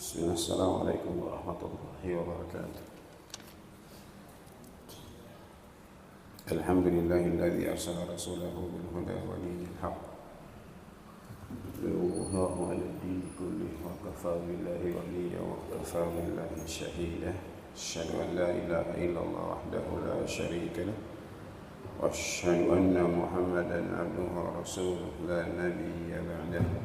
Bismillah, assalamualaikum warahmatullahi wabarakatuh. Alhamdulillahilladzi arsala rasulahu bil huda wa dinil haqq liyudhhirahu 'ala ad-dini kullihi wa kafaa billahi waliyyan wa kafaa billahi shahida. Asyhadu an la ilaha illallah wahdahu la syarika lahu wa asyhadu anna Muhammadan 'abduhu wa rasuluhu la nabiyya ba'dahu.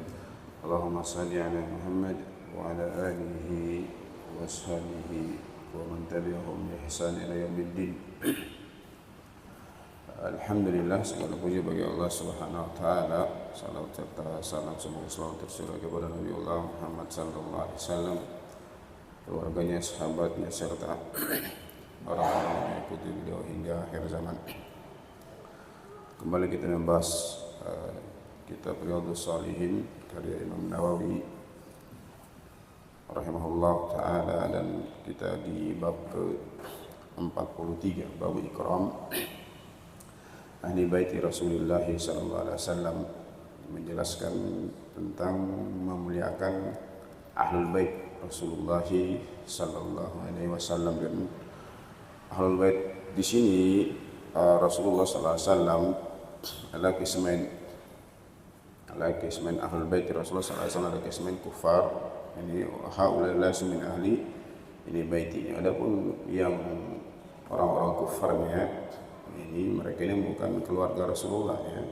Allahumma shalli 'ala Muhammad wa ala alihi wa sahbihi wa man tabi'ahum bi ihsan ila yaumiddin. Alhamdulillah, segala puji bagi Allah Subhanahu wa taala. Salawat serta salam semoga selalu tercurah kepada Nabi Allah Muhammad sallallahu alaihi wasallam, keluarganya, sahabatnya serta orang-orang yang mengikuti beliau hingga akhir zaman. Kembali kita membahas kitab Riyadhus Shalihin karya Imam Nawawi rahimahullah ta'ala, dan kita di bab ke-43, bab ikram ahli baiti Rasulullah sallallahu alaihi wasallam, menjelaskan tentang memuliakan ahlul bait Rasulullah sallallahu alaihi wasallam. Dan ahlul bait di sini Rasulullah sallallahu alaihi wasallam adalah kismain ahlul bait Rasulullah sallallahu alaihi wasallam, ada kismain kufar. Ini haula lasu min ahli ini baiti. Adapun yang orang-orang kufarnya ini, mereka ini bukan keluarga Rasulullah ya.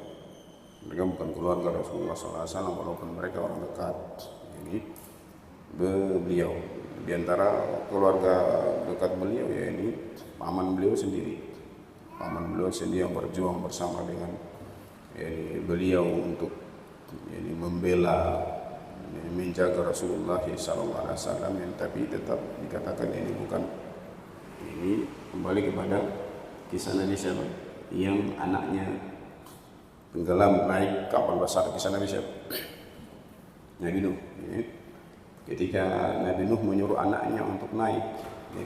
Mereka bukan keluarga Rasulullah SAW walaupun mereka orang dekat. Ini beliau di antara keluarga dekat beliau ya, ini paman beliau sendiri. Paman beliau sendiri yang berjuang bersama dengan beliau untuk membela, menjaga Rasulullah SAW, yang tapi tetap dikatakan ini bukan. Ini kembali kepada kisah Nabi siapa yang anaknya tenggelam naik kapal besar. Kisah Nabi siapa? Nabi Nuh. Ketika Nabi Nuh menyuruh anaknya untuk naik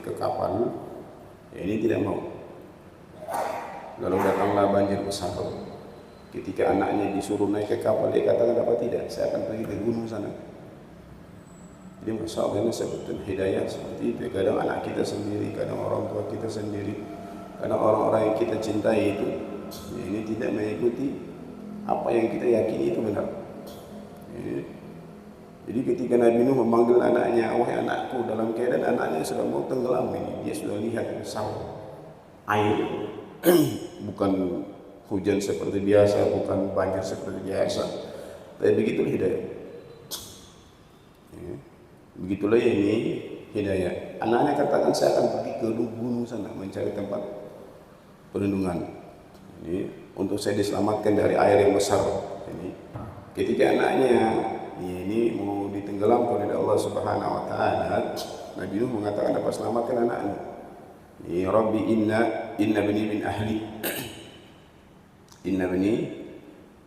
ke kapal, ini tidak mau. Lalu datanglah banjir besar. Ketika anaknya disuruh naik ke kapal, dia katakan apa tidak, saya akan pergi ke gunung sana. Jadi masalahnya seperti hidayah seperti itu. Kadang anak kita sendiri, kadang orang tua kita sendiri, kadang orang-orang yang kita cintai itu ini tidak mengikuti apa yang kita yakini itu benar. Jadi ketika Nabi Nuh memanggil anaknya, wahai anakku, dalam keadaan anaknya sudah mau tenggelam, ini dia sudah lihat besar air, bukan hujan seperti biasa, bukan banjir seperti biasa, tapi begitulah hidayah. Begitulah ini hidayah. Anaknya katakan, saya akan pergi ke gunung sana mencari tempat perlindungan. Ini untuk saya diselamatkan dari air yang besar. Ini ketika anaknya ini mau ditenggelamkan oleh Allah Subhanahu wa taala, Nabi Nuh mengatakan, dapat selamatkan anaknya. Ya Rabbi inna bani min ahli. Inna bani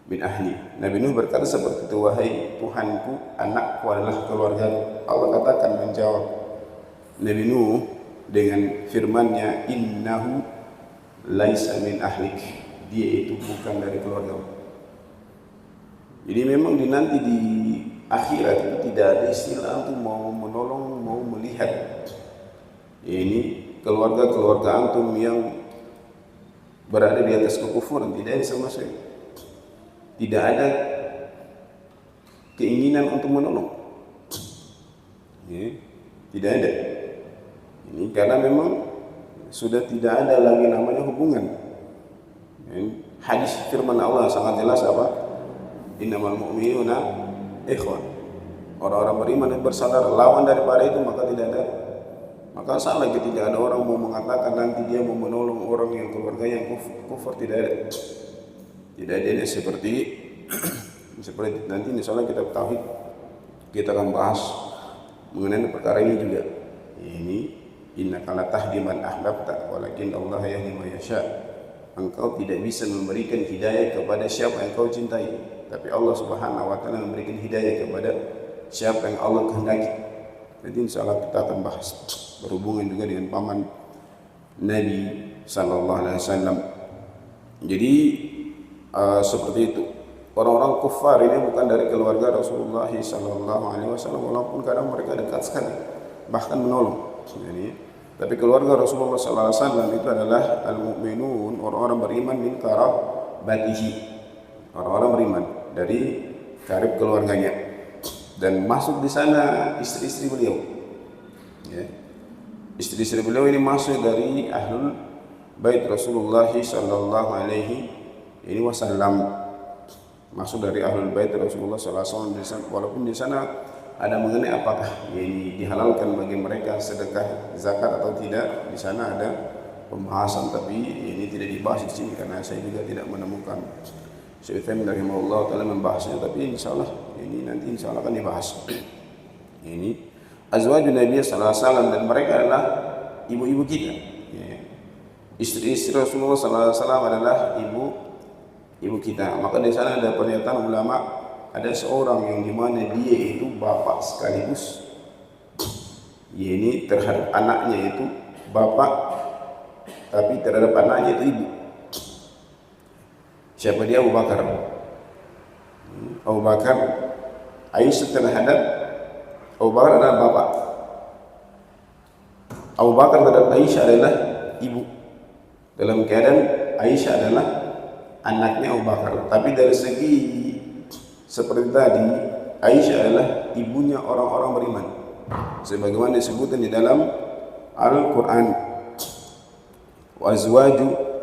min ahli. Nabi Nuh berkata seperti itu, wahai Tuhanku, anakku adalah keluargaku. Allah katakan menjawab Nabi Nuh dengan firman-Nya, innahu laisa min ahlik. Dia itu bukan dari keluargamu. Jadi memang nanti di akhirat itu tidak ada istilah untuk mau menolong, mau melihat ini keluarga-keluarga antum yang berada di atas kekufuran. Tidak ada sama sekali. Tidak ada keinginan untuk menolong. Tidak ada. Ini karena memang sudah tidak ada lagi namanya hubungan. Hadis firman Allah sangat jelas apa? Innamal mu'minuna ikhwan. Orang-orang beriman yang bersadar lawan daripada itu maka tidak ada. Maka salah ketika ada orang mau mengatakan nanti dia mau menolong orang yang keluarga yang kufur. Tidak ada. Tidak ada seperti nanti insyaallah kita tauhid kita akan bahas mengenai perkara ini juga. Ini innaka la tahdi man ahbabta walakin Allah yahdi man yasha. Engkau tidak bisa memberikan hidayah kepada siapa yang kau cintai, tapi Allah Subhanahu wa taala memberikan hidayah kepada siapa yang Allah kehendaki. Jadi insyaallah kita akan bahas berhubungan juga dengan paman Nabi sallallahu alaihi wasallam. Jadi seperti itu. orang-orang kufar ini bukan dari keluarga Rasulullah sallallahu alaihi wasallam, walaupun kadang mereka dekat sekali bahkan menolong. Jadi, tapi keluarga Rasulullah sallallahu alaihi wasallam itu adalah al-mu'minun, orang-orang beriman min qarabatihi, orang-orang beriman dari karib keluarganya, dan masuk di sana istri-istri beliau. Ya. Istri-istri beliau ini masuk dari ahlul bait Rasulullah sallallahu alaihi wasallam, masuk dari ahlul bait Rasulullah sallallahu alaihi wasallam. Walaupun di sana ada mengenai apakah ini dihalalkan bagi mereka sedekah zakat atau tidak, di sana ada pembahasan, tapi ini tidak dibahas di sini karena saya juga tidak menemukan. Syekh Utsaimin rahimahullah taala membahasnya, tapi insyaallah ini nanti insyaallah akan dibahas. Ini azwajun Nabi sallallahu alaihi wasallam, dan mereka adalah ibu-ibu kita. Ya. Istri-istri Rasulullah sallallahu alaihi wasallam adalah ibu kita. Maka di sana ada pernyataan ulama, ada seorang yang dimana dia itu bapak sekaligus, ya, ini terhadap anaknya itu bapak, tapi terhadap anaknya itu ibu. Siapa dia? Abu Bakar. Abu Bakar, Aisyah terhadap Abu Bakar adalah bapak, Abu Bakar terhadap Aisyah adalah ibu, dalam keadaan Aisyah adalah anaknya Abu Bakar. Tapi dari segi seperti tadi, Aisyah adalah ibunya orang-orang beriman, sebagaimana disebutkan di dalam Al-Quran, wa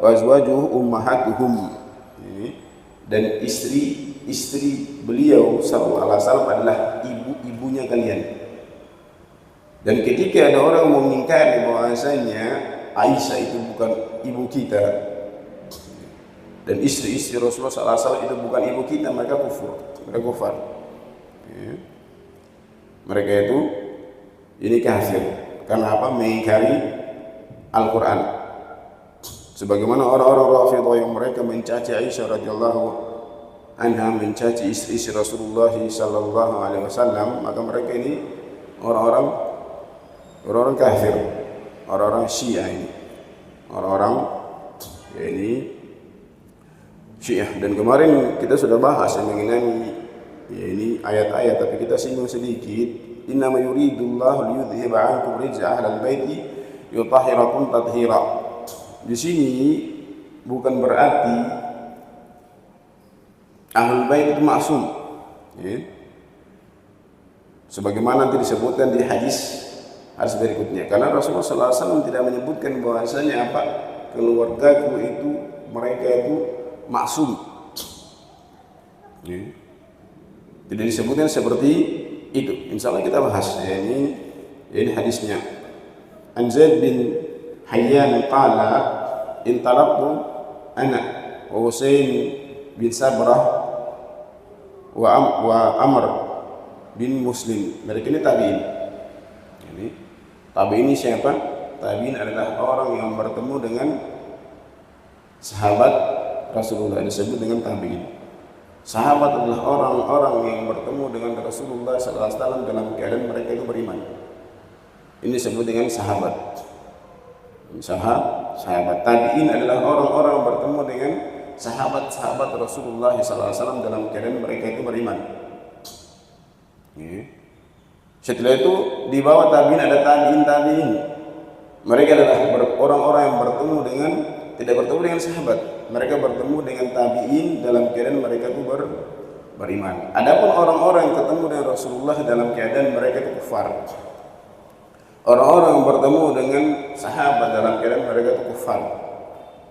azwajuhu ummahatuhum. Dan istri beliau sallallahu alaihi wasallam adalah ibu-ibunya kalian. Dan ketika ada orang mengingkari bahwasanya Aisyah itu bukan ibu kita dan istri-istri Rasulullah sallallahu alaihi wasallam itu bukan ibu kita, mereka kufar. Ya. Mereka itu ini kafir. Karena apa? Mengingkari Al-Quran. Sebagaimana orang-orang Rafidhah yang mereka mencaci Aisyah radhiyallahu anha, mencaci istri-istri Rasulullah sallallahu alaihi wasallam, maka mereka ini orang-orang kafir, orang-orang Syiah ini, orang-orang ini Syiah. Dan kemarin kita sudah bahas mengenai ini ayat-ayat, tapi kita singgung sedikit. Innama yuridullahu liyudhhiba 'ankum rijza ahlal baiti yutahhirakum tathira. Di sini bukan berarti ahlul bait itu maksum, ya. Sebagaimana nanti disebutkan di hadis berikutnya. Karena Rasulullah SAW tidak menyebutkan bahwasanya apa, keluargaku itu mereka itu maksum, ya. Tidak disebutkan seperti itu. Insya Allah kita bahas. Ya, ini hadisnya. An Zaid bin Hayyan qala intalaqtu ana wa Husain bin Sabrah wa Amr bin Muslim. Mereka ini tabi'in. Ini tabi'in ini siapa? Tabi'in adalah orang yang bertemu dengan sahabat Rasulullah, disebut dengan tabi'in. Sahabat adalah orang-orang yang bertemu dengan Rasulullah SAW dalam keadaan mereka itu beriman. Ini disebut dengan sahabat. Sahabat. Tabi'in adalah orang-orang yang bertemu dengan sahabat-sahabat Rasulullah SAW dalam keadaan mereka itu beriman. Setelah itu di bawah tabi'in ada tabi'in. Mereka adalah orang-orang yang tidak bertemu dengan sahabat. Mereka bertemu dengan tabi'in dalam keadaan mereka itu beriman. Adapun orang-orang yang ketemu dengan Rasulullah dalam keadaan mereka itu kufar. Orang-orang yang bertemu dengan sahabat dalam keadaan mereka itu kufar.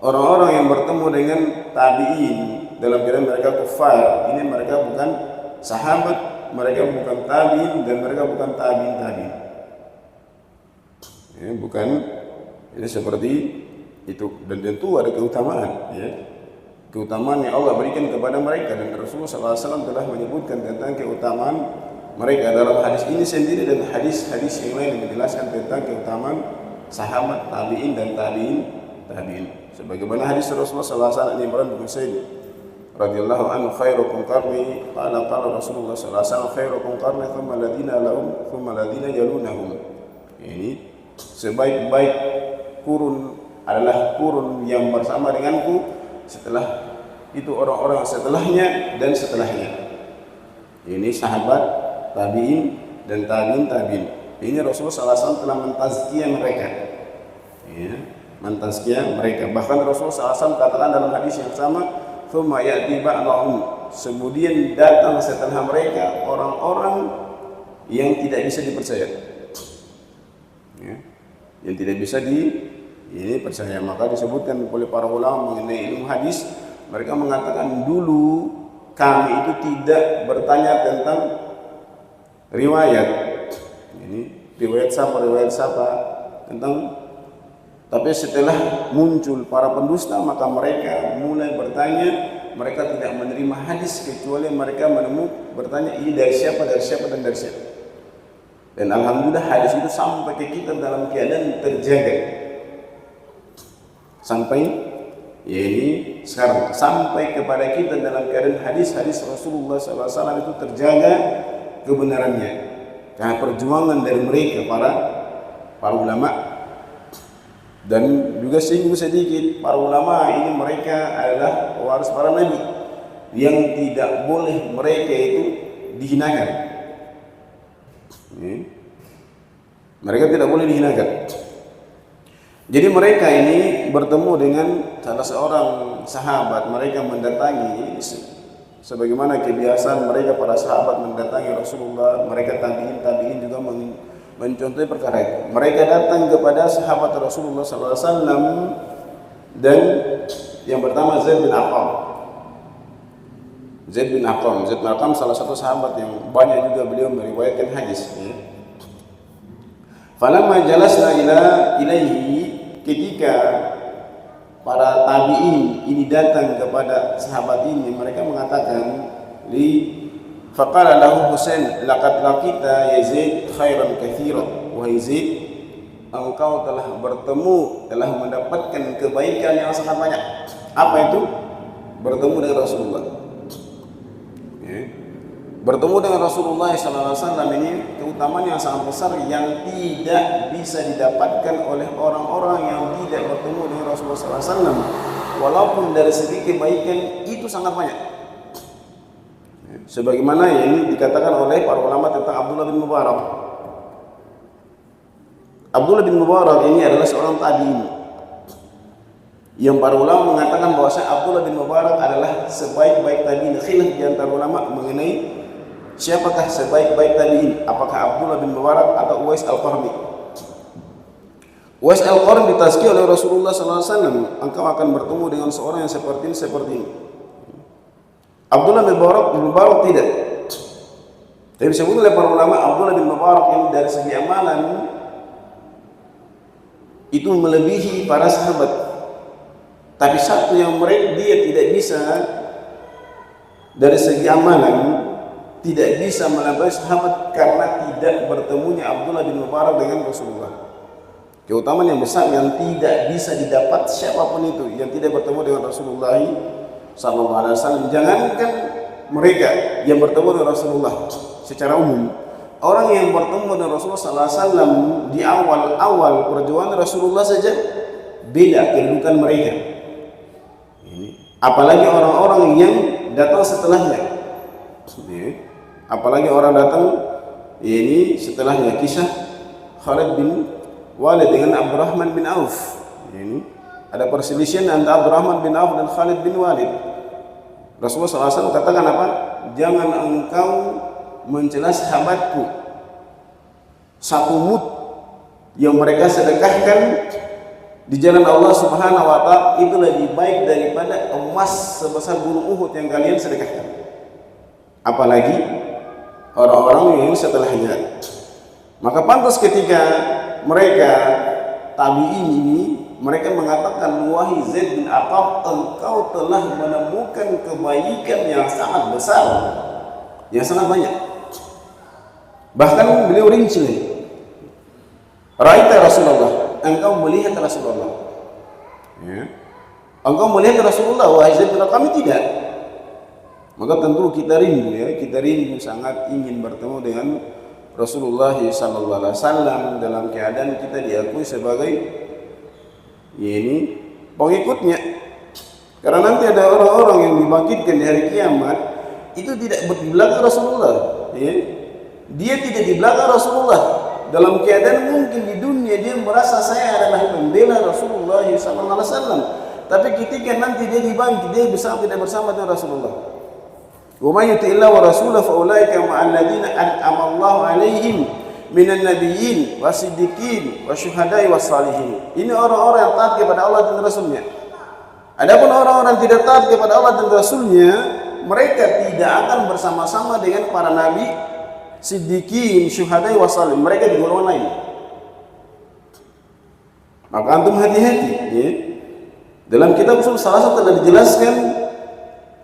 Orang-orang yang bertemu dengan tabi'in dalam keadaan mereka kufar, ini mereka bukan sahabat, mereka bukan tabi'in, dan mereka bukan tabi'in. Ya, bukan ini seperti itu. Dan tentu ada keutamaan, ya. Keutamaan yang Allah berikan kepada mereka, dan Rasulullah SAW telah menyebutkan tentang keutamaan mereka dalam hadis ini sendiri dan hadis-hadis yang lain yang menjelaskan tentang keutamaan sahabat, tabi'in dan tabi'in. Sebagaimana hadis Rasulullah SAW Imran bin Husain radhiyallahu anhu, khairukum qarni, qala Rasulullah SAW khairukum qarni thumma alladhina lahum thumma alladhina yalunahum. Ini sebaik-baik kurun adalah kurun yang bersama denganku, setelah itu orang-orang setelahnya dan setelahnya. Ini sahabat, tabi'in dan tabi'in. Ini Rasulullah SAW telah mentazkiyah mereka. Ya, mentazkiyah mereka. Bahkan Rasulullah SAW katakan dalam hadis yang sama, "Tsumma ya'ti ba'dahum." Kemudian datang setelah mereka orang-orang yang tidak bisa dipercaya. Ya, yang tidak bisa dipercaya. Maka disebutkan oleh para ulama mengenai ilmu hadis, mereka mengatakan dulu kami itu tidak bertanya tentang riwayat. Ini riwayat siapa tentang, tapi setelah muncul para pendusta maka mereka mulai bertanya. Mereka tidak menerima hadis kecuali mereka bertanya ini dari siapa dan dari siapa. Dan alhamdulillah hadis itu sampai ke kita dalam keadaan terjaga. Sampai ya ini sekarang sampai kepada kita dalam keadaan hadis-hadis Rasulullah SAW itu terjaga kebenarannya. Karena perjuangan dari mereka para ulama. Dan juga singgung sedikit, para ulama ini mereka adalah waris para nabi yang tidak boleh mereka itu dihinakan. Mereka tidak boleh dihinakan. Jadi mereka ini bertemu dengan salah seorang sahabat, mereka mendatangi sebagaimana kebiasaan mereka para sahabat mendatangi Rasulullah, mereka tabi'in juga mencontohi perkara itu. Mereka datang kepada sahabat Rasulullah SAW dan yang pertama Zaid bin Arqam. Zaid bin Arqam salah satu sahabat yang banyak juga beliau meriwayatkan hadis. Falamma jalasna ilaihi, ketika para tabi'in ini datang kepada sahabat ini, mereka mengatakan faqala lahu Husain laqad laqita Yazid khairan katsiran. Wahai Zaid, engkau telah mendapatkan kebaikan yang sangat banyak. Apa itu? Bertemu dengan Rasulullah. Bertemu dengan Rasulullah SAW ini keutamaan yang sangat besar yang tidak bisa didapatkan oleh orang-orang yang tidak bertemu dengan Rasulullah SAW. Walaupun dari segi kebaikan itu sangat banyak. Sebagaimana yang dikatakan oleh para ulama tentang Abdullah bin Mubarak. Abdullah bin Mubarak ini adalah seorang tabi'in yang para ulama mengatakan bahwa Abdullah bin Mubarak adalah sebaik-baik tabi'in. Khilaf di antara ulama mengenai siapakah sebaik-baik tabi'in, apakah Abdullah bin Mubarak atau Uwais al-Qarni. Uwais al-Qarni ditazkiyah oleh Rasulullah SAW, engkau akan bertemu dengan seorang yang seperti ini. Abdullah bin Mubarak tidak. Tapi disebut oleh para ulama Abdullah bin Mubarak ini dari segi amalan itu melebihi para sahabat. Tapi satu yang dia tidak bisa dari segi amalan tidak bisa melampaui sahabat karena tidak bertemunya Abdullah bin Mubarak dengan Rasulullah. Keutamaan yang besar yang tidak bisa didapat siapapun itu yang tidak bertemu dengan Rasulullah sallallahu alaihi wasallam. Jangankan mereka yang bertemu dengan Rasulullah secara umum, orang yang bertemu dengan Rasulullah sallallahu alaihi wasallam di awal perjuangan Rasulullah saja beda kedudukan mereka. Apalagi orang-orang yang datang setelahnya. Apalagi orang datang ini setelahnya, kisah Khalid bin Walid dengan Abdurrahman bin Auf. Ini ada perselisihan antara Abdurrahman bin Auf dan Khalid bin Walid. Rasulullah SAW katakan apa? Jangan engkau mencela sahabatku. Satu mud yang mereka sedekahkan di jalan Allah Subhanahu wa Ta'ala itu lebih baik daripada emas sebesar gunung Uhud yang kalian sedekahkan. Apalagi orang-orang yang setelahnya. Maka pantas ketika mereka tabi'in ini mereka mengatakan, wahai Zaid bin Arqam, engkau telah menemukan kebaikan yang sangat besar, yang sangat banyak. Bahkan beliau rinci, Ra'aita Rasulullah, engkau melihat Rasulullah. Engkau melihat Rasulullah, wahai Zaid bin Arqam. Kami tidak. Maka tentu kita rindu, kita rindu sangat ingin bertemu dengan Rasulullah sallallahu alaihi wasallam dalam keadaan kita diakui sebagai ini pengikutnya. Karena nanti ada orang-orang yang dibangkitkan di hari kiamat itu tidak di belakang Rasulullah, ya. Dia tidak di belakang Rasulullah. Dalam keadaan mungkin di dunia dia merasa saya adalah pembela Rasulullah SAW. Tapi ketika nanti dia dibangkit, dia tidak bersama dengan Rasulullah. Wa may yuti'illah wa rasulahu fa ulaika ma'al ladzina an'ama Allahu 'alaihim minan nabiyyin wasiddiqin wasyuhada'i wassalihin. Ini orang-orang yang taat kepada Allah dan Rasulnya. Adapun orang-orang tidak taat kepada Allah dan Rasulnya, mereka tidak akan bersama-sama dengan para nabi, siddiqin, syuhada'i wassalihin. Mereka di golongan lain. Maka antum hati-hati, ya. Dalam kitab usul salasah telah dijelaskan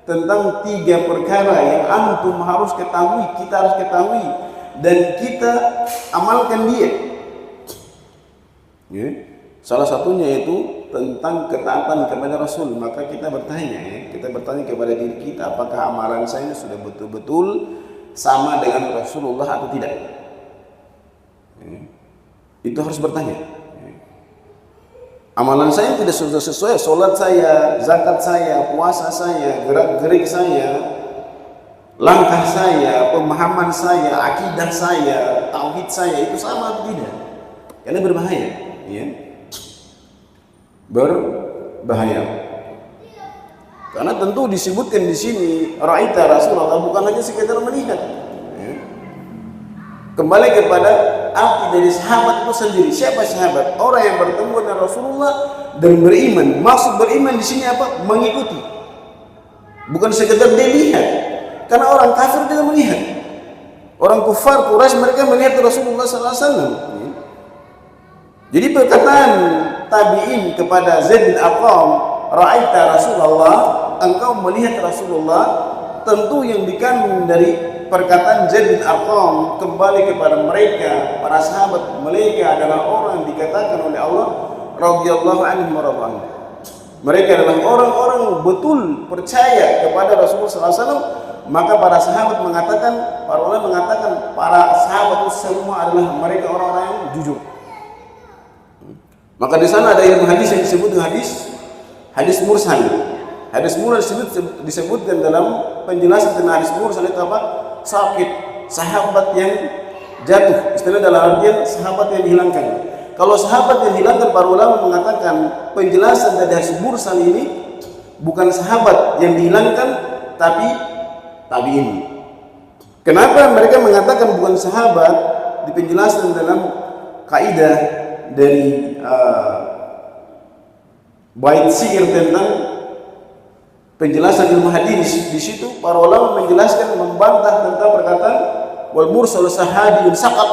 tentang 3 perkara yang antum harus ketahui, kita harus ketahui dan kita amalkan dia. Ya. Salah satunya itu tentang ketaatan kepada Rasul. Maka kita bertanya, ya, kita bertanya kepada diri kita, apakah amalan saya sudah betul-betul sama dengan Rasulullah atau tidak? Ya. Itu harus bertanya. Amalan saya tidak sesuai, sholat saya, zakat saya, puasa saya, gerak-gerik saya, langkah saya, pemahaman saya, akidah saya, tauhid saya itu sama atau tidak? Karena berbahaya, ya. Berbahaya. Karena tentu disebutkan di sini ra'aita Rasulullah bukan hanya sekedar melihat. Ya. Kembali kepada arti dari sahabat itu sendiri. Siapa sahabat? Orang yang bertemu dengan Rasulullah dan beriman. Maksud beriman di sini apa? Mengikuti. Bukan sekedar dia lihat. Karena orang kafir tidak melihat. Orang kufar Quraisy mereka melihat Rasulullah SAW. Jadi perkataan tabi'in kepada Zaid bin Arqam, ra'aita Rasulullah, engkau melihat Rasulullah, tentu yang dikandung dari perkataan Zaid bin Arqam kembali kepada mereka, para sahabat. Mereka adalah orang yang dikatakan oleh Allah radhiyallahu anhum wa radhiyallahu anhum. Mereka adalah orang-orang betul percaya kepada Rasulullah SAW. Maka para sahabat mengatakan, para ulama mengatakan, para sahabat itu semua adalah mereka orang-orang yang jujur. Maka di sana ada ilmu hadis yang disebut dengan hadis mursal. Hadis mursal disebutkan dalam penjelasan tentang hadis mursal itu apa? Sakit, sahabat yang jatuh. Istilah dalam artian sahabat yang dihilangkan. Kalau sahabat yang dihilangkan, para ulama mengatakan penjelasan dari hadis mursal ini bukan sahabat yang dihilangkan, tapi tabi'in. Kenapa mereka mengatakan bukan sahabat? Di penjelasan dalam kaidah dari bait syair tentang penjelasan ilmu hadis, di situ para ulama menjelaskan, membantah tentang perkataan wal mursal sahabiyun saqat.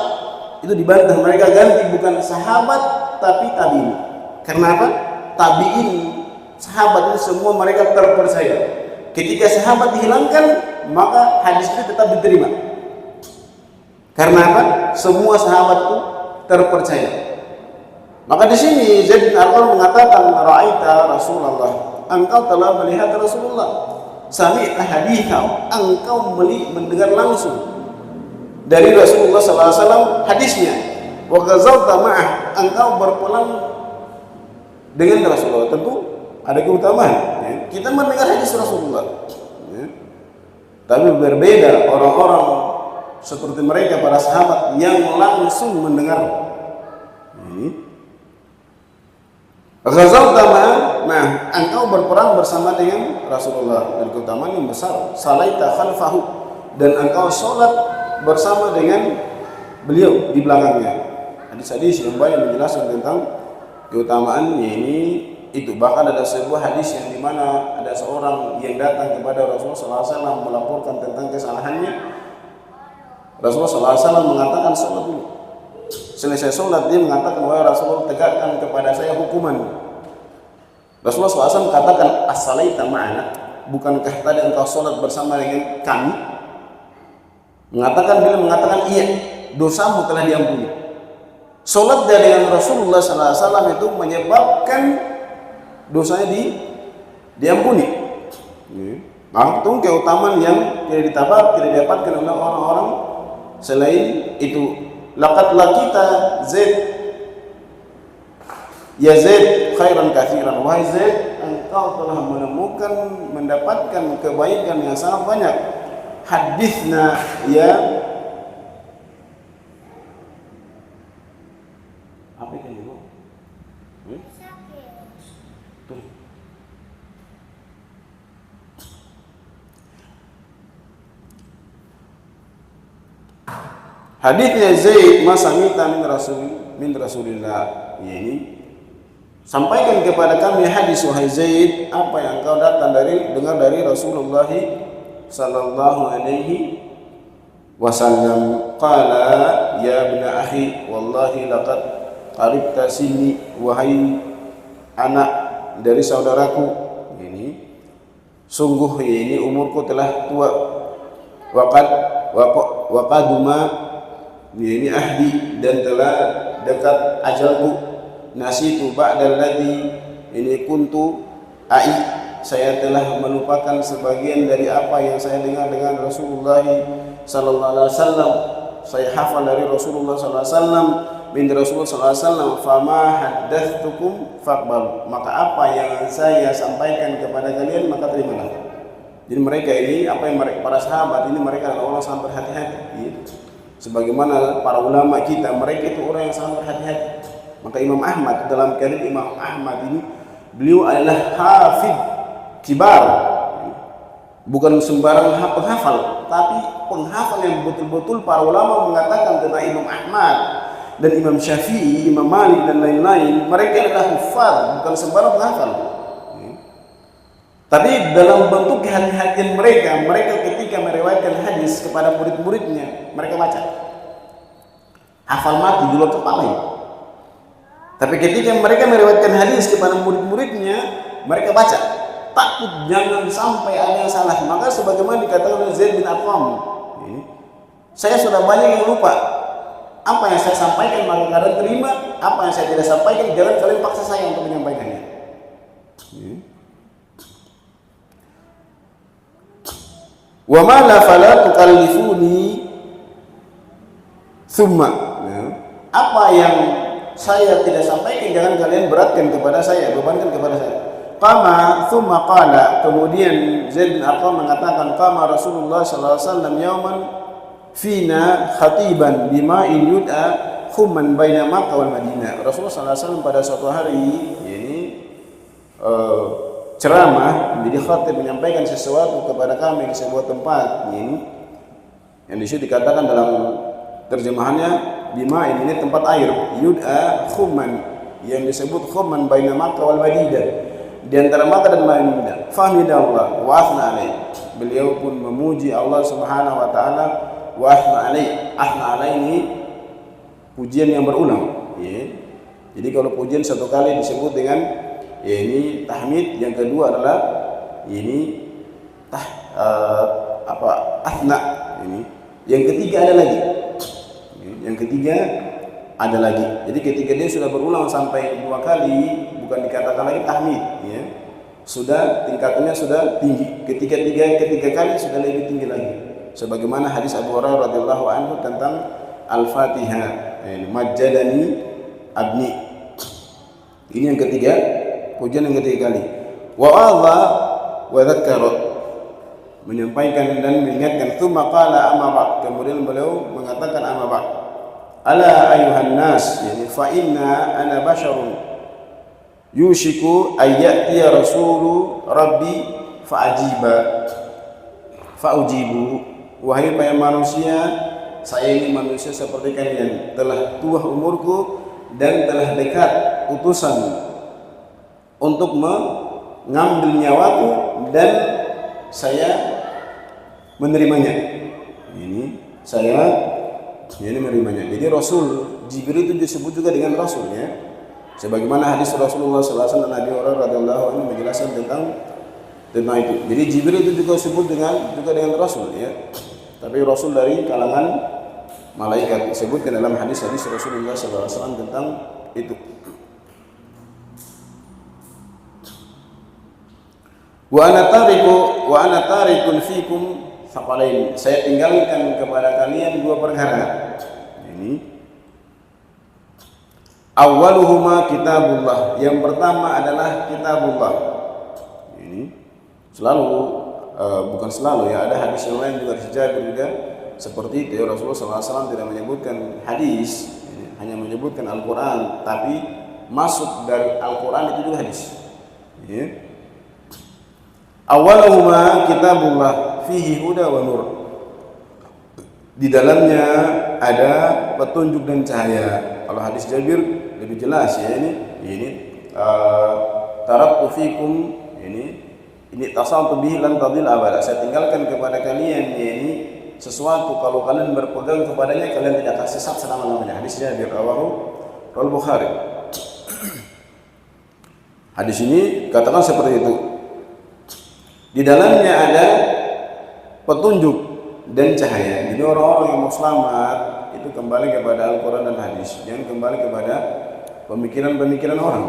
Itu dibantah, mereka ganti bukan sahabat tapi tabi'in. Karena apa? Tabi'in, sahabat itu semua mereka terpercaya. Ketika sahabat dihilangkan, maka hadis itu tetap diterima. Karena apa? Semua sahabat itu terpercaya. Maka di sini Zaid bin Arqam mengatakan, ra'aita Rasulullah, engkau telah melihat Rasulullah. Sami'ta hadithahu, engkau mendengar langsung dari Rasulullah SAW hadisnya. Wa ghazawta ma'ah, engkau berpulang dengan Rasulullah. Tentu ada keutamaan, ya. Kita mendengar hadis Rasulullah, ya. Tapi berbeda orang-orang seperti mereka, para sahabat yang langsung mendengar. Ghazawta ma'ah, engkau berperang bersama dengan Rasulullah, dan keutamaan yang besar. Salaita khalfahu, dan engkau sholat bersama dengan beliau di belakangnya. Hadis-hadis yang banyak menjelaskan tentang keutamaannya ini itu. Bahkan ada sebuah hadis yang dimana ada seorang yang datang kepada Rasulullah SAW melaporkan tentang kesalahannya. Rasulullah SAW mengatakan sholat dulu. Selesai sholat dia mengatakan, wahai Rasulullah, tegakkan kepada saya hukuman. Rasulullah SAW katakan, as-salaita ma'ana, bukankah tadi engkau sholat bersama dengan kami? Bila mengatakan iya, dosamu telah diampuni. Sholat dengan Rasulullah SAW itu menyebabkan dosanya diampuni. Maka itu keutamaan yang tidak didapatkan oleh orang-orang selain itu. Laqad laqita Zaid, ya Zaid khairan katsiran, wahai Zaid, engkau telah mendapatkan kebaikan yang sangat banyak. Hadithna ya apa itu ibu? Haditsnya Zaid masamita min Rasulillah, ini sampaikan kepada kami hadis wahai Zaid apa yang kau dengar dari Rasulullah sallallahu alaihi wasallam. Qala ya ibn akhi wallahi laqad qaribta sinni, wahai anak dari saudaraku, ini sungguh ini umurku telah tua. Waqaduma ini ahdi, dan telah dekat ajalku. Nasitu ba'dal ladzi ini kuntu ai, saya telah melupakan sebagian dari apa yang saya dengar dengan Rasulullah sallallahu alaihi wasallam. Saya hafal dari Rasulullah sallallahu alaihi wasallam, min Rasulullah sallallahu alaihi wasallam, fama haddatsukum faqbal, maka apa yang saya sampaikan kepada kalian maka terimalah. Jadi mereka ini apa yang para sahabat ini, mereka adalah orang sangat berhati-hati. Sebagaimana para ulama kita, mereka itu orang yang sangat berhati-hati. Maka Imam Ahmad, dalam karir Imam Ahmad ini, beliau adalah hafidh kibar, bukan sembarang penghafal, tapi penghafal yang betul-betul para ulama mengatakan tentang Imam Ahmad dan Imam Syafi'i, Imam Malik dan lain-lain, mereka adalah hufaz, bukan sembarang penghafal. Tapi dalam bentuk kehati-hatian mereka ketika meriwayatkan hadis kepada murid-muridnya, mereka baca. Hafal mati dulu kepala. Tapi ketika mereka meriwayatkan hadis kepada murid-muridnya, mereka baca. Takut jangan sampai ada yang salah. Maka sebagaimana dikatakan oleh Zaid bin Arqam, saya sudah banyak yang lupa. Apa yang saya sampaikan maka kalian terima, apa yang saya tidak sampaikan jangan kalian paksa saya untuk menyampaikannya. Wa ma la fala tukallifuni thumma, apa yang saya tidak sampaikan jangan kalian beratkan kepada saya, bebankan kepada saya. Qama thumma qala, kemudian Zaid bin Arqam mengatakan, qama Rasulullah sallallahu alaihi wasallam yauman fina khatiban bima in yud'a khumman baina Makkah wal Madinah. Rasulullah sallallahu alaihi wasallam pada suatu hari ini ceramah, menjadi khatib, menyampaikan sesuatu kepada kami di sebuah tempat ini, yang di situ dikatakan dalam terjemahannya bima ini tempat air, yud'a khumman, yang disebut khumman baina Makkah wal Madinah, di antara Makkah dan Madinah. Fahmidallah wa athna alaih, beliau pun memuji Allah Subhanahu wa taala, wa athna alaih. Athna alaih ini pujian yang berulang, ya. Jadi kalau pujian satu kali disebut dengan ini tahmid, yang kedua adalah ini athna, ini yang ketiga ada lagi. Yang ketiga ada lagi. Jadi ketika dia sudah berulang sampai 2 kali, bukan dikatakan lagi tahmid, ya. Sudah tingkatannya sudah tinggi. Ketika ketiga kali sudah lebih tinggi lagi. Sebagaimana hadis Abu Hurairah radhiyallahu anhu tentang Al-Fatihah, majjadani abni. Ini yang ketiga, pujian yang ketiga kali. Wa'adha wa dzakara, menyampaikan dan mengingatkan. Tsumma qala amma ba'd, kemudian beliau mengatakan amma ba'd. Ala ayuhan nas, yani fa inna ana basyarun yushiku ayyatiya rasulu rabbi fa'ujibu. Wahai para manusia, saya ini manusia seperti kalian, telah tua umurku dan telah dekat utusan untuk mengambil nyawaku dan saya menerimanya. Ini menerimanya. Jadi Rasul Jibril itu disebut juga dengan Rasul, ya. Sebagaimana hadis Rasulullah SAW dan Nabi Hurairah radhiyallahu anhu menjelaskan tentang itu. Jadi Jibril itu juga disebut dengan Rasul, ya. Tapi Rasul dari kalangan malaikat, disebutkan dalam hadis-hadis Rasulullah SAW tentang itu. Wa ana tarikun fikum thaqalain, saya tinggalkan kepada kalian 2 perkara. Ini awwaluhuma kitabullah, yang pertama adalah kitabullah. Selalu, bukan selalu ya, ada hadis yang lain juga Jabir juga seperti itu. Rasulullah SAW tidak menyebutkan hadis, hanya menyebutkan Al-Quran, tapi masuk dari Al-Quran itu juga hadis. Ya. Awwaluhuma kitabullah fihi huda wa nur. Di dalamnya ada petunjuk dan cahaya. Kalau hadis Jabir lebih jelas ya, ini taraktu fikum, ini tasaltu bihi lan tadil abada. Saya tinggalkan kepada kalian ini sesuatu kalau kalian berpegang kepadanya kalian tidak akan sesat selama-lamanya. Hadis Jabir rawahu Al-Bukhari. Hadis ini katakan seperti itu. Di dalamnya ada petunjuk dan cahaya. Jadi orang-orang yang mau selamat itu kembali kepada Al-Quran dan hadis, jangan kembali kepada pemikiran-pemikiran orang,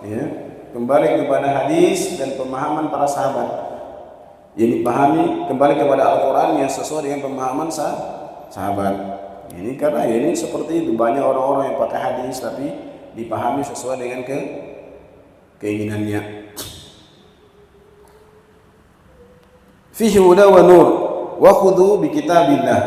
ya. Kembali kepada hadis dan pemahaman para sahabat. Ini pahami kembali kepada Al-Quran yang sesuai dengan pemahaman sahabat. Ini karena ini seperti itu, banyak orang-orang yang pakai hadis tapi dipahami sesuai dengan keinginannya. Fihi huda wa nur wa khudhu bi kitabillah.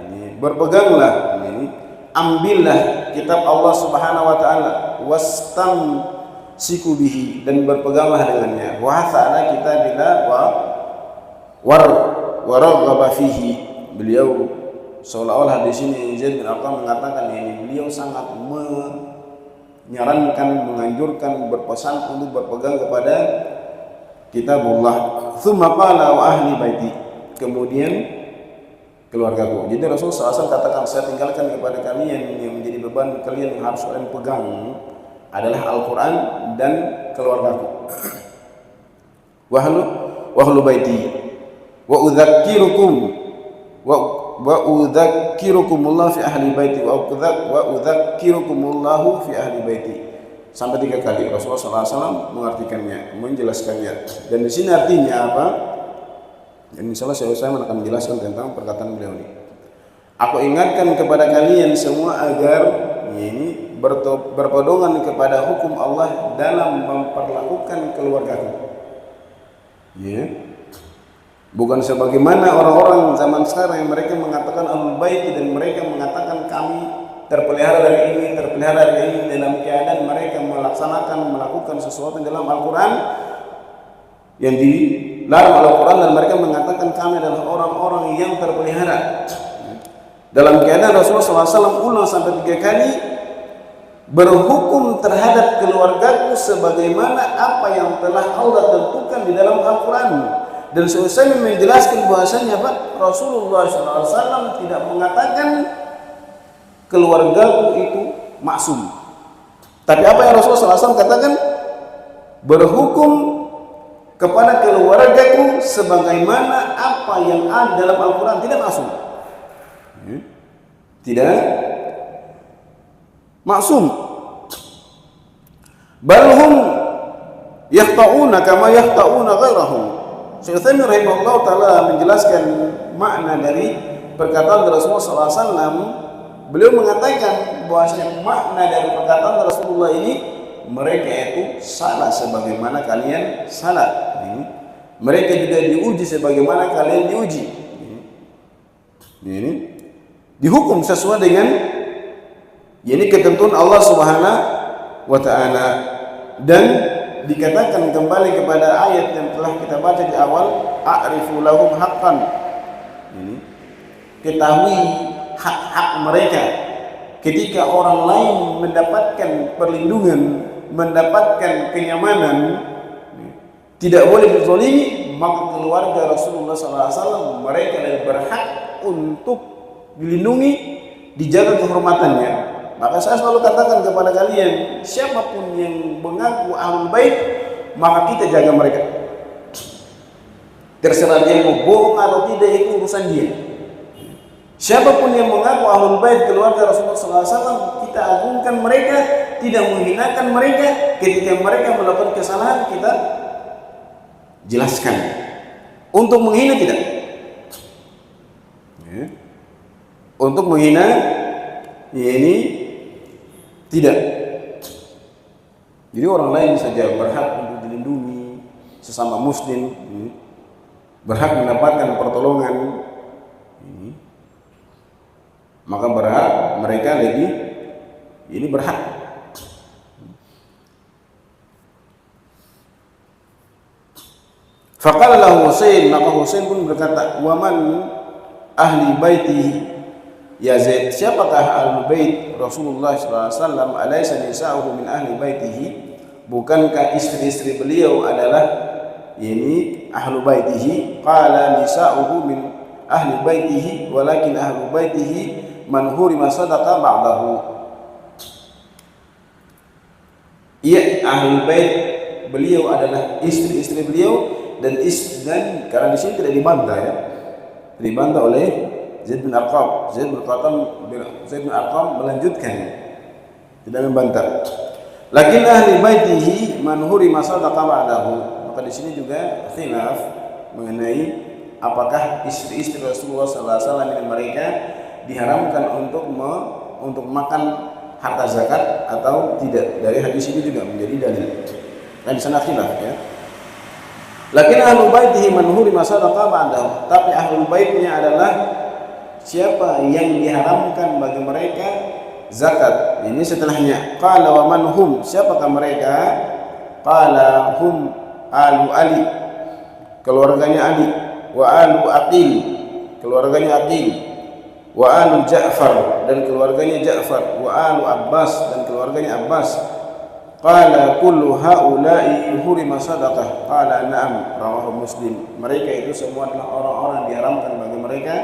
Ini berpeganglah, ini ambillah kitab Allah Subhanahu wa taala, wastamsiku bihi, dan berpeganglah dengannya. Wa ta'ala kitabillah wa raghaba fihi. Beliau seolah-olah di sini Zaid bin Arqam mengatakan ini beliau sangat menyarankan, menganjurkan, berpesan untuk berpegang kepada kitabullah. Tsumma qala wa ahli baiti, kemudian keluargaku. Jadi Rasulullah SAW katakan, saya tinggalkan kepada kalian yang menjadi beban kalian yang harus kalian pegang adalah Al-Quran dan keluargaku. Wahlu baiti wa udzakirukumullah fi ahli baiti wa udzakirukumullahu fi ahli baiti. Sampai 3 kali Rasulullah SAW mengartikannya, menjelaskannya. Dan di sini artinya apa? Dan insyaallah saya akan menjelaskan tentang perkataan beliau ini. Aku ingatkan kepada kalian semua agar ini berpedoman kepada hukum Allah dalam memperlakukan keluargaku. Ya. Bukan sebagaimana orang-orang zaman sekarang yang mereka mengatakan Ahlul Bait dan mereka mengatakan kami terpelihara dari ini, terpelihara dari ini, dalam keadaan mereka melakukan sesuatu dalam Al-Quran yang dilarang Al-Quran, dan mereka mengatakan kami adalah orang-orang yang terpelihara. Dalam keadaan Rasulullah SAW ulang sampai 3 kali, berhukum terhadap keluargaku sebagaimana apa yang telah Allah tentukan di dalam Al-Quran. Dan selesai menjelaskan bahasanya Rasulullah SAW tidak mengatakan keluargaku itu maksum. Tapi apa yang Rasulullah SAW katakan? Berhukum kepada keluargaku sebagaimana apa yang ada dalam Al-Quran, tidak maksum. Tidak maksum. Balhum yahta'una kama yahta'una ghairahum. Syekh Utsaimin rahimahullah ta'ala menjelaskan makna dari perkataan Rasulullah SAW. Beliau mengatakan bahwasanya makna dari perkataan Rasulullah ini, mereka itu salah sebagaimana kalian salah. Mereka juga diuji sebagaimana kalian diuji. Ini dihukum sesuai dengan ketentuan Allah Subhanahu wa taala. Dan dikatakan kembali kepada ayat yang telah kita baca di awal, a'rifu lahum haqqan. Ini ketahui hak-hak mereka. Ketika orang lain mendapatkan perlindungan, mendapatkan kenyamanan, tidak boleh dizalimi, maka keluarga Rasulullah SAW mereka berhak untuk dilindungi, dijaga kehormatannya. Maka saya selalu katakan kepada kalian, siapapun yang mengaku Ahlul Bait, maka kita jaga mereka. Terserah dia mau bohong atau tidak, itu urusan dia. Siapapun yang mengaku Ahlul Bait keluarga Rasulullah SAW, kita agungkan mereka, tidak menghinakan mereka. Ketika mereka melakukan kesalahan, kita jelaskan. Untuk menghina tidak. Untuk menghina ini tidak. Jadi orang lain saja berhak untuk dilindungi, sesama muslim. berhak mendapatkan pertolongan ini, maka berhak mereka lebih ini berhak. Faqala lahu Husain, maka Husain pun berkata, wa man ahli baiti ya Zaid, siapakah ahli bait Rasulullah sallallahu alaihi wasallam? Alaysa nisa'uhu min ahli baitihi, bukankah istri-istri beliau adalah ini ahli baitihi? Qala nisa'uhu min ahli baitihi walakin ahli baitihi man hurima sadaqa ba'dahu. Iya, ahli bait beliau adalah istri-istri beliau, dan karena di sini tidak dibantah ya, dibantah oleh Zaid bin Arqam. Zaid bin Arqam melanjutkan, tidak membantah. Lakin ahli baitihi man hurima sadaqa ba'dahu. Maka di sini juga khilaf mengenai apakah istri-istri Rasulullah sallallahu alaihi wasallam ini mereka diharamkan untuk makan harta zakat atau tidak. Dari hadis ini juga menjadi dalil. Dan di sana khilaf ya. Lakin ahlul baitihi man hurima sadaqa ba'dahu, tapi ahlul baitnya adalah siapa yang diharamkan bagi mereka zakat. Ini setelahnya. Qala wa man hum, siapakah mereka? Qala hum alu Ali, keluarganya Ali, wa alu Aqil, keluarganya Aqil, wa alu Ja'far, dan keluarganya Ja'far, wa alu Abbas, dan keluarganya Abbas. Qala kullu haula'i hurima sadaqah. Qala na'am, rawahu Muslim. Mereka itu semua adalah orang-orang diharamkan bagi mereka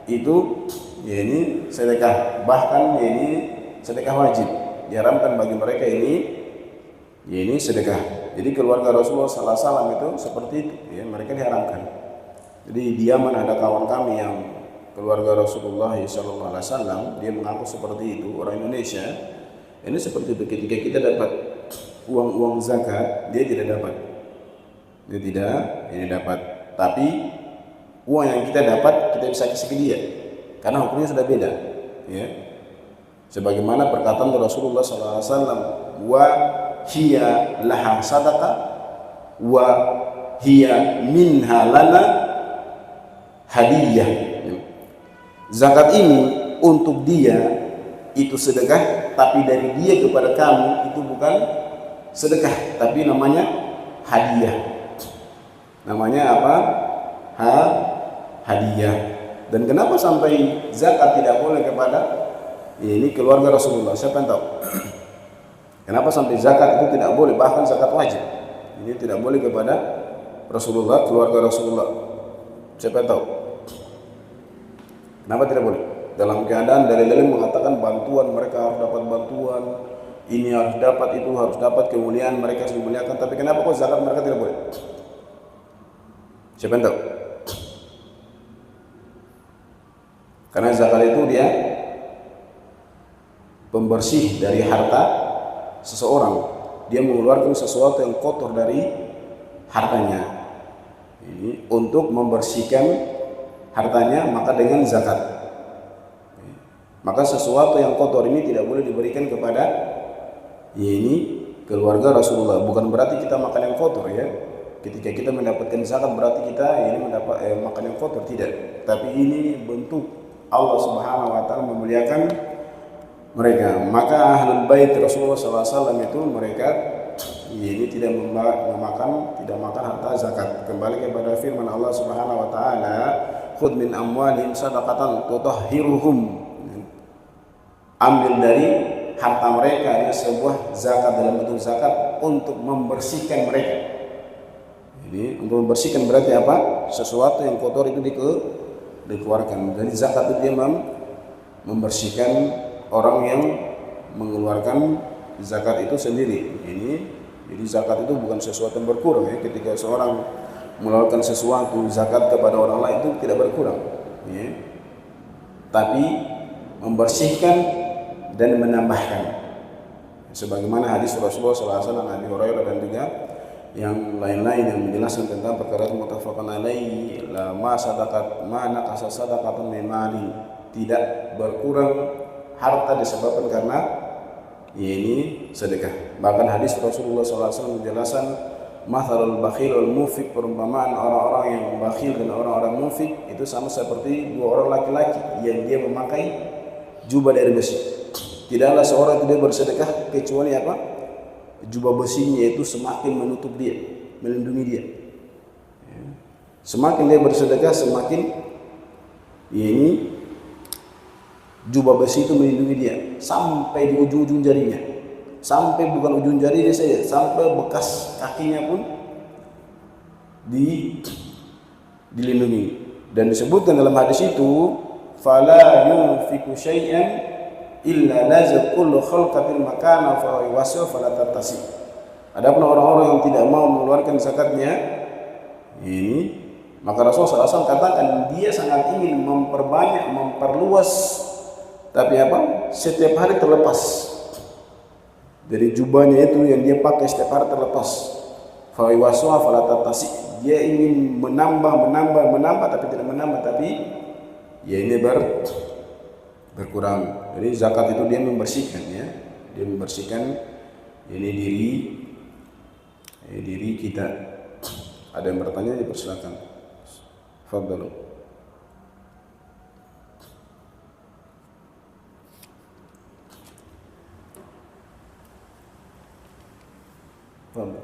itu yakni sedekah, bahkan yakni sedekah wajib diharamkan bagi mereka ini yakni sedekah. Jadi keluarga Rasulullah sallallahu alaihi wasallam itu seperti itu ya, mereka diharamkan. Jadi di Yaman ada kawan kami yang keluarga Rasulullah sallallahu alaihi wasallam, dia mengaku seperti itu, orang Indonesia. Ini seperti itu, ketika kita dapat uang zakat, dia tidak dapat. Dia tidak ini dapat. Tapi uang yang kita dapat kita bisa kasih ke dia, karena hukumnya sudah beda. Ya. Sebagaimana perkataan Rasulullah SAW, wa hiya laha sadaqah, wa hiya minha lana hadiyah. Zakat ini untuk dia itu sedekah, tapi dari dia kepada kamu itu bukan sedekah, tapi namanya hadiah. Namanya apa? Hadiah. Dan kenapa sampai zakat tidak boleh kepada ini keluarga Rasulullah? Siapa yang tahu? Kenapa sampai zakat itu tidak boleh, bahkan zakat wajib ini tidak boleh kepada Rasulullah, keluarga Rasulullah? Siapa yang tahu? Kenapa tidak boleh? Dalam keadaan dalil-dalil mengatakan bantuan, mereka harus dapat bantuan, ini harus dapat, itu harus dapat, kemuliaan mereka harus dimuliakan. Tapi kenapa kok zakat mereka tidak boleh? Siapa yang tahu? Karena zakat itu dia pembersih dari harta seseorang. Dia mengeluarkan sesuatu yang kotor dari hartanya ini untuk membersihkan hartanya, maka dengan zakat. Maka sesuatu yang kotor ini tidak boleh diberikan kepada ini keluarga Rasulullah. Bukan berarti kita makan yang kotor ya. Ketika kita mendapatkan zakat berarti kita ini mendapat makan yang kotor, tidak. Tapi ini bentuk Allah Subhanahu wa taala memuliakan mereka. Maka ahlul bait Rasulullah SAW itu mereka ini tidak makan harta zakat. Kembali kepada firman Allah Subhanahu wa taala, khudh min amwalihim shadaqatan tutahhiruhum, ambil dari harta mereka ini sebuah zakat dalam bentuk zakat untuk membersihkan mereka. Jadi untuk membersihkan berarti apa? Sesuatu yang kotor itu dikeluarkan. Jadi zakat itu dia membersihkan orang yang mengeluarkan zakat itu sendiri. Jadi zakat itu bukan sesuatu yang berkurang ya. Ketika seorang mengeluarkan sesuatu zakat kepada orang lain itu tidak berkurang ya. Tapi membersihkan dan menambahkan, sebagaimana hadis Rasulullah SAW, Abi Hurairah dan juga yang lain-lain yang menjelaskan tentang perkara muttafaqun alaihi, la ma sadaqat ma naqasa sadaqatun min mali, tidak berkurang harta disebabkan karena ini sedekah. Bahkan hadis Rasulullah SAW menjelaskan, mathalul bakhil wal munfiq, perumpamaan orang-orang yang bakhil dan orang-orang munfiq itu sama seperti dua orang laki-laki yang dia memakai jubah dari besi. Tidaklah seorang itu dia bersedekah kecuali apa? Jubah besinya itu semakin menutup dia, melindungi dia. Semakin dia bersedekah, semakin ini jubah besi itu melindungi dia sampai di ujung-ujung jarinya, sampai bukan ujung jarinya saja, sampai bekas kakinya pun dilindungi. Dan disebutkan dalam hadis itu, fala yunfiqu syai'an illa lazaq kullu khalqatin makana fa yuwassil fala tattasi. Adapun orang-orang yang tidak mau mengeluarkan zakatnya ini, maka Rasulullah SAW katakan dia sangat ingin memperbanyak, memperluas, tapi apa? Setiap hari terlepas dari jubahnya itu yang dia pakai setiap hari terlepas. Fa yuwassil fala tattasi. Dia ingin menambah, tapi tidak menambah, tapi ya ini berkurang. Jadi zakat itu dia membersihkan, ya, dia membersihkan ini diri kita. Ada yang bertanya, dipersilakan. Fadhlu. Fadhlu.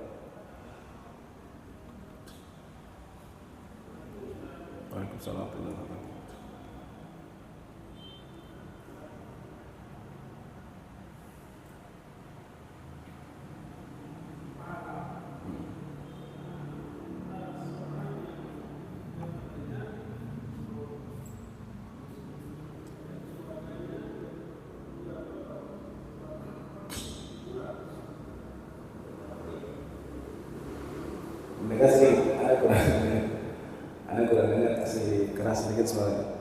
Waalaikumsalam warahmatullahi wabarakatuh. Kasih, ada kurangnya, kasih keras sedikit suaranya.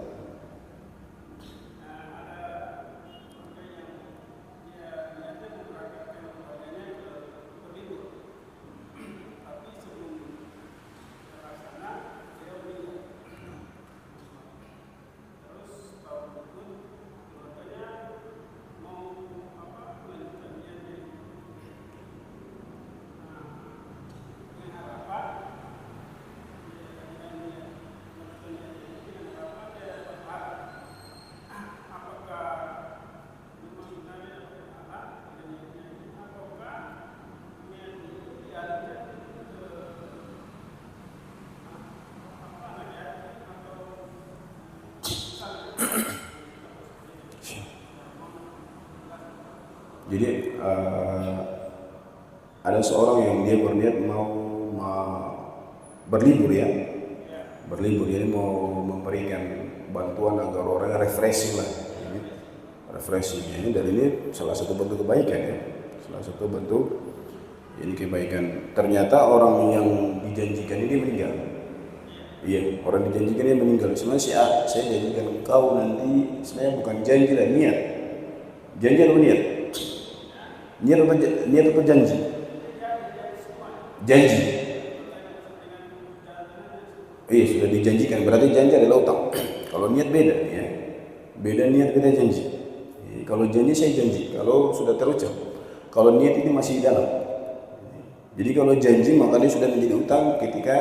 Jadi ada seorang yang dia berniat mau berlibur, ya, jadi mau memberikan bantuan agar orang refreshing lah, refreshing ini, dan ini salah satu bentuk kebaikan, ya, salah satu bentuk ini kebaikan. Ternyata orang yang dijanjikan ini meninggal. Iya, orang dijanjikan ini meninggal. Sebenarnya saya janjikan engkau nanti, sebenarnya bukan janji lah, niat. Janji atau niat? Niat atau janji? Janji. Iya, sudah dijanjikan, berarti janji adalah utang. Kalau niat beda, ya. Beda niat, beda janji. Kalau janji saya janji, kalau sudah terucap. Kalau niat ini masih di dalam. Jadi kalau janji maka dia sudah menjadi utang, ketika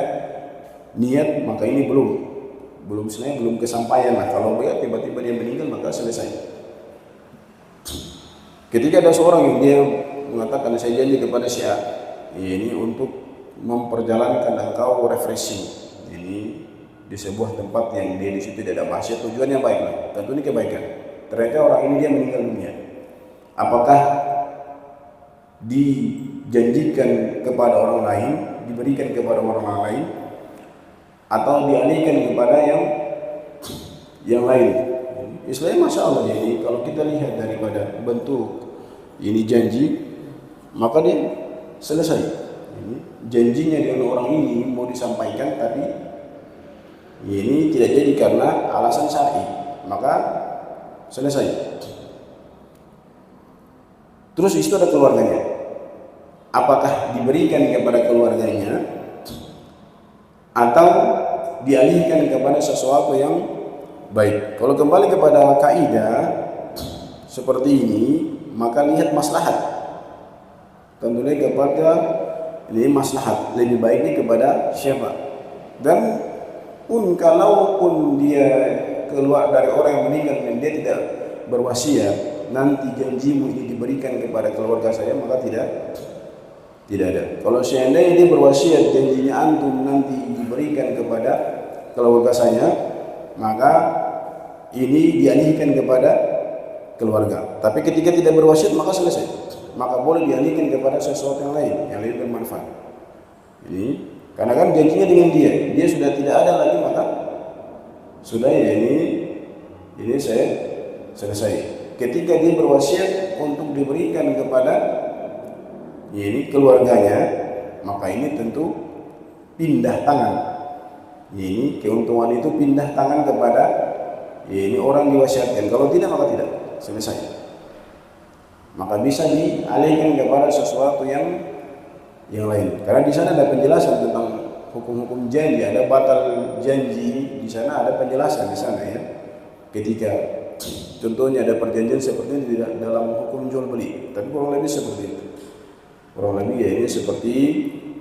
niat maka ini belum sebenarnya belum kesampaian lah. Kalau tiba-tiba dia meninggal maka selesai. Ketika ada seorang yang dia mengatakan saya janji kepada si A, ini untuk memperjalankan engkau refreshing, ini di sebuah tempat yang dia di situ tidak ada maksiat, tujuannya baik lah, tentu ini kebaikan. Ternyata orang ini dia meninggal dunia. Apakah dijanjikan kepada orang lain, diberikan kepada orang lain, atau dialihkan kepada yang lain? Istilahnya Masya Allah. Jadi kalau kita lihat daripada bentuk ini janji, maka dia selesai. Ini janjinya dengan orang ini mau disampaikan, tapi ini tidak jadi karena alasan syar'i, maka selesai. Terus itu ada keluarganya. Apakah diberikan kepada keluarganya atau dialihkan kepada sesuatu yang baik? Kalau kembali kepada kaidah seperti ini, maka lihat maslahat. Tentunya kepada ini maslahat, lebih baiknya kepada siapa. Dan pun kalaupun dia keluar dari orang yang meninggal dan dia tidak berwasiat, nanti janjimu ini diberikan kepada keluarga saya, maka tidak ada. Kalau seandainya dia berwasiat, janjinya antum nanti diberikan kepada keluarga saya, maka ini dialihkan kepada keluarga. Tapi ketika tidak berwasiat, maka selesai, maka boleh dialihkan kepada sesuatu yang lain yang lebih bermanfaat. Ini karena kan janjinya dengan dia sudah tidak ada lagi, maka sudah ya ini saya selesai. Ketika dia berwasiat untuk diberikan kepada ini keluarganya, maka ini tentu pindah tangan. Ini keuntungan itu pindah tangan kepada ini orang diwasiatkan. Kalau tidak, maka tidak, selesai. Maka bisa dialihkan kepada sesuatu yang lain. Karena di sana ada penjelasan tentang hukum-hukum janji, ada batal janji di sana, ada penjelasan di sana ya. Ketika contohnya ada perjanjian seperti ini tidak dalam hukum jual beli, tapi kurang lebih seperti itu. Kurang lebih ya ini seperti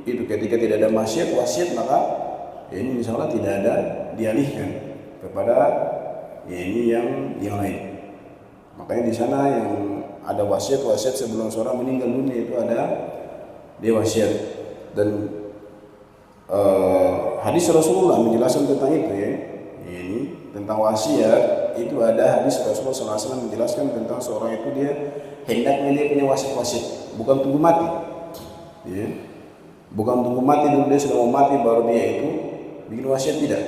itu. Ketika tidak ada wasiat, maka ya ini misalnya tidak ada, dialihkan kepada ya ini yang lain. Makanya di sana yang ada wasiat sebelum seorang meninggal dunia itu ada dia wasiat. Dan hadis Rasulullah menjelaskan tentang itu ya. Ini tentang wasiat itu ada hadis Rasulullah SAW menjelaskan tentang seorang itu dia hendaknya dia punya wasiat, bukan tunggu mati. Ya. Bukan tunggu mati dulu dia sudah mau mati baru dia itu bikin wasiat, tidak.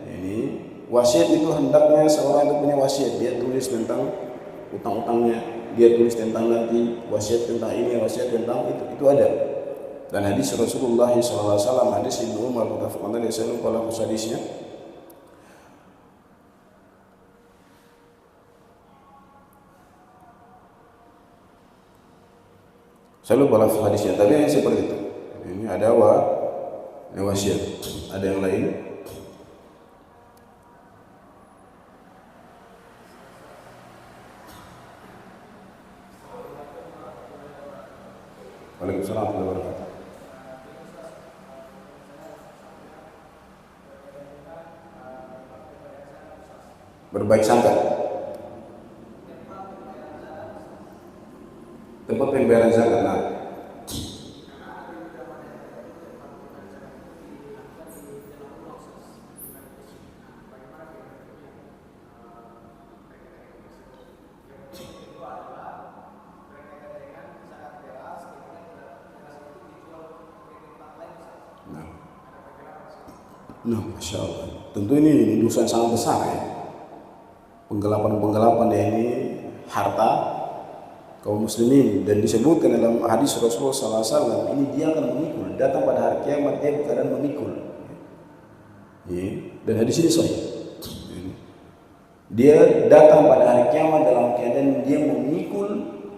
Ini wasiat itu hendaknya seorang itu punya wasiat, dia tulis tentang utang-utangnya, dia tulis tentang nanti wasiat tentang ini, wasiat tentang itu ada. Dan hadis Rasulullah SAW, hadis Ibnu Umar muttafaqun alaih, saya lupa lafaz hadisnya. Saya lupa lafaz hadisnya, tapi yang seperti itu. Ini ada wasiat, ada yang lain. Waalaikumsalam warahmatullahi wabarakatuh. Berbaik sangka, tempat pembayaran zakat. Nah, Masya Allah. Tentu ini dosa yang sangat besar ya. Penggelapan ya ini harta kaum muslimin, dan disebutkan dalam hadis Rasulullah SAW ini dia akan memikul, datang pada hari kiamat dia berkeadaan memikul. Ya. Dan hadis ini sahih. Dia datang pada hari kiamat dalam keadaan dia memikul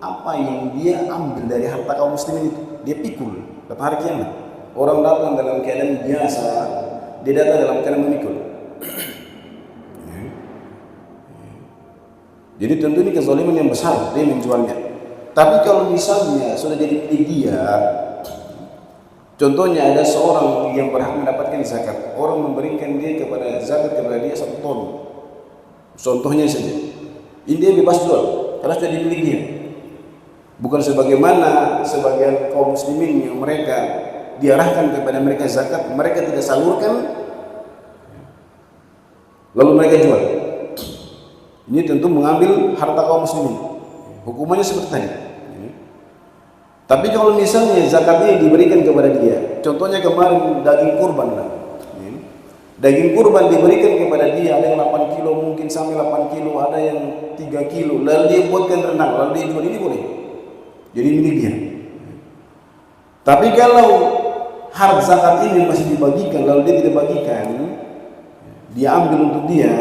apa yang dia ambil dari harta kaum muslimin itu, dia pikul datang hari kiamat. Orang datang dalam keadaan biasa, dia datang dalam keadaan memikul. Jadi tentu ini kezaliman yang besar dia menjualnya. Tapi kalau misalnya sudah jadi milik dia, contohnya ada seorang yang berhak mendapatkan zakat, orang memberikan dia kepada zakat kepada dia 1 ton. Contohnya saja, ini dia bebas jual karena sudah dimiliki dia. Bukan sebagaimana sebagian kaum muslimin yang mereka diarahkan kepada mereka zakat, mereka tidak salurkan, lalu mereka jual. Ini tentu mengambil harta kaum muslimin. Hukumannya seperti tadi. Tapi kalau misalnya zakat ini diberikan kepada dia, contohnya kemarin daging kurban lah. Daging kurban diberikan kepada dia, ada yang 8 kilo, mungkin sampai 8 kilo, ada yang 3 kilo, lalu dia buatkan rendang, lalu dia jual, ini boleh. Jadi milik dia. Tapi kalau harta zakat ini masih dibagikan, lalu dia tidak bagikan, dia ambil untuk dia,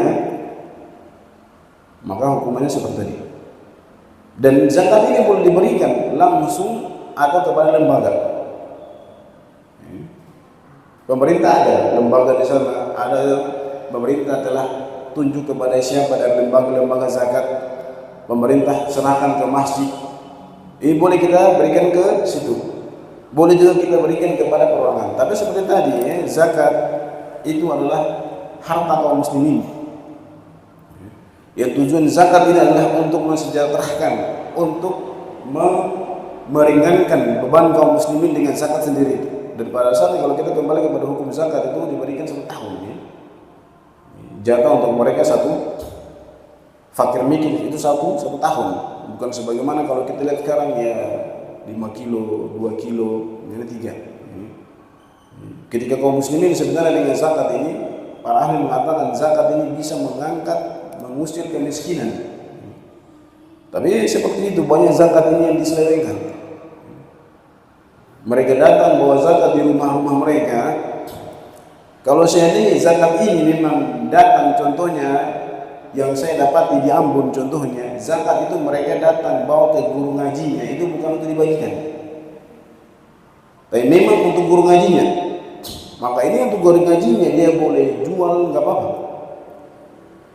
maka hukumannya seperti tadi. Dan zakat ini boleh diberikan langsung atau kepada lembaga. Pemerintah ada lembaga di sana, ada pemerintah telah tunjuk kepada siapa dari lembaga-lembaga zakat, pemerintah serahkan ke masjid. Ini boleh kita berikan ke situ. Boleh juga kita berikan kepada perorangan. Tapi seperti tadi ya, zakat itu adalah harta kaum muslimin. Yang tujuan zakat ini adalah untuk mensejahterakan, untuk meringankan beban kaum muslimin dengan zakat sendiri. Dan pada saat kalau kita kembali kepada hukum zakat itu diberikan 1 tahun ya. Jatah untuk mereka satu fakir miskin itu satu tahun. Bukan sebagaimana kalau kita lihat sekarang ya 5 kilo, 2 kilo, jadi 3. Ketika kaum muslimin sebenarnya dengan zakat ini, para ahli mengatakan zakat ini bisa mengusir kemiskinan. Tapi seperti itu banyak zakat ini yang diselewengkan. Mereka datang bawa zakat di rumah-rumah mereka. Kalau seandainya zakat ini memang datang, contohnya yang saya dapati di Ambon contohnya, zakat itu mereka datang bawa ke guru ngajinya, itu bukan untuk dibagikan. Tapi memang untuk guru ngajinya. Maka ini untuk guru ngajinya dia boleh jual nggak apa-apa.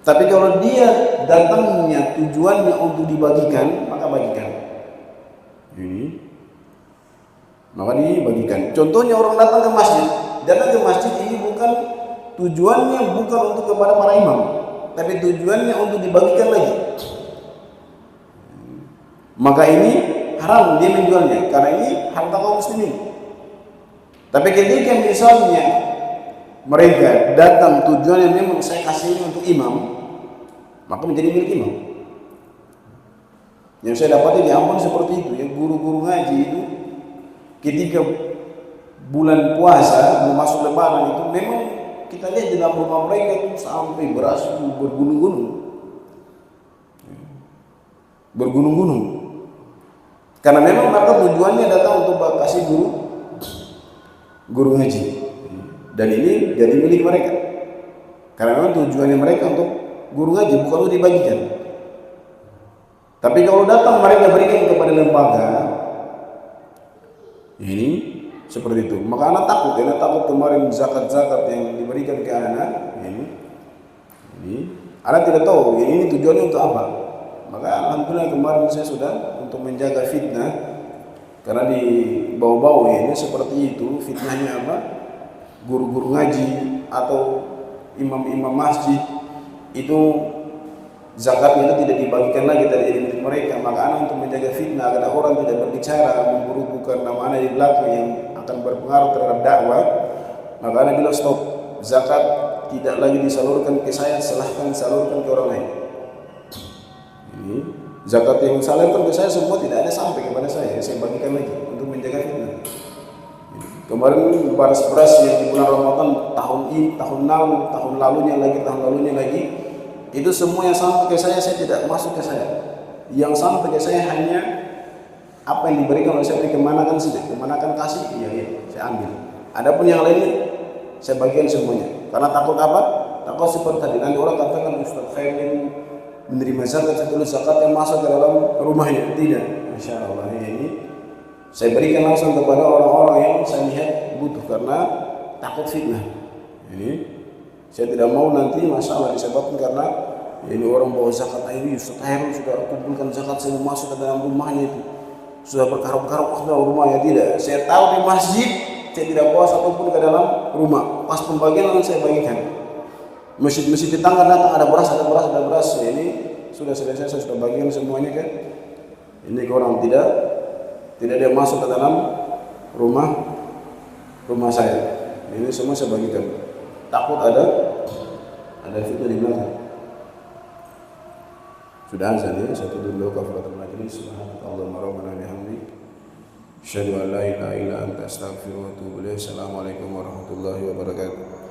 Tapi kalau dia datangnya tujuannya untuk dibagikan, maka bagikan. Maka dibagikan. Contohnya orang datang ke masjid ini bukan tujuannya bukan untuk kepada para imam, tapi tujuannya untuk dibagikan lagi. Maka ini haram dia menjualnya karena ini harta kaum muslimin. Tapi ketika misalnya mereka datang tujuannya memang saya kasih ini untuk imam, maka menjadi milik imam. Yang saya dapati di Ambon seperti itu, yang guru-guru ngaji itu ketika bulan puasa mau masuk lebaran itu memang kita lihat di dalam rumah mereka itu sampai beras itu bergunung-gunung. Karena memang mereka tujuannya datang untuk kasih guru ngaji. Dan ini jadi milik mereka. Karena memang tujuannya mereka untuk guru ngaji, bukan untuk dibagikan. Tapi kalau datang mereka berikan kepada lembaga, ini seperti itu. Maka anak takut kemarin zakat yang diberikan ke anak ini anak tidak tahu ini tujuannya untuk apa. Maka alhamdulillah kemarin saya sudah untuk menjaga fitnah, karena di bawah-bawah ini seperti itu fitnahnya apa? Guru-guru ngaji atau imam-imam masjid itu zakatnya itu tidak dibagikan lagi dari milik mereka. Maka anak untuk menjaga fitnah agar orang tidak berbicara memburukan nama anak di belakang yang akan berpengaruh terhadap dakwah, maka anak bilang stop, zakat tidak lagi disalurkan ke saya, silahkan salurkan ke orang lain. Ini zakat yang disalurkan ke saya semua tidak ada sampai kepada saya bagikan lagi untuk menjaga fitnah. Kemarin beras yang di bulan Ramadan tahun lalunya lagi itu semua yang sampai ke saya tidak masuk ke saya. Yang sampai ke saya hanya apa yang diberikan oleh saya, kemanakan kasih, iya, saya ambil. Adapun yang lainnya saya bagikan semuanya. Karena takut apa? Takut seperti tadi nanti orang katakan Ustaz Khairul menerima zakat yang masuk ke dalam rumahnya. Tidak, Masya Allah ini saya berikan langsung kepada orang-orang yang saya lihat butuh, karena takut fitnah. Ini saya tidak mau nanti masalah disebabkan karena ini orang bawa zakat ini Ustaz Khairul sudah kumpulkan zakat semua masuk ke dalam rumahnya itu. Sudah berkaruk-karuk dalam rumahnya. Tidak, saya tahu di masjid saya tidak bawa satupun ke dalam rumah. Pas pembagian langsung saya bagikan. Masjid tetangga datang ada beras. Ini sudah selesai, saya sudah bagikan semuanya kan. Ini ke orang tidak ada masuk ke dalam rumah saya. Ini semua saya bagikan. Takut ada fitnah di belakang. Sudah azan ya, saya tutup dulu kafaratul majlis. Subhanakallahumma rabbana bihamdik, asyhadu an la ilaha illa anta astaghfiruka wa atubu ilaik. Assalamualaikum warahmatullahi wabarakatuh.